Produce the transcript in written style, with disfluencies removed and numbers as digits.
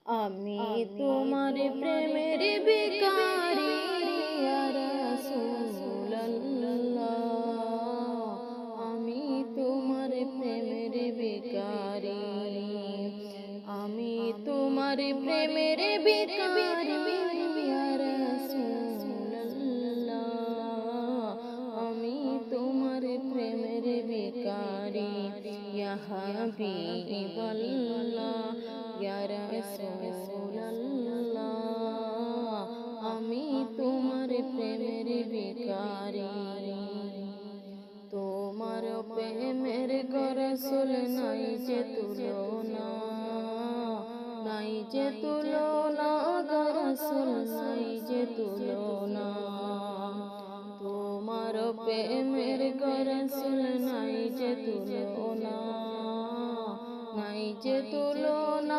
আমি তোমার প্রেমের ভিখারি ইয়া রাসূলুল্লাহ। আমি তোমার প্রেমের ভিখারি, আমি তোমার প্রেমের ভিখারি ইয়া রাসূলুল্লাহ। আমি তোমার প্রেমের ভিখারি ইয়া হাবিবাল্লাহ ইয়া রাসূলুল্লাহ। আমি তোমার প্রেমের ভিখারি। তোমার প্রেমের রাসূল নাই যে তুলনা, নাই যে তুলনা রাসূল নাই যে তুলনা। তোমার প্রেমের রাসূল নাই যে তুলনা, নাই যে তুলনা।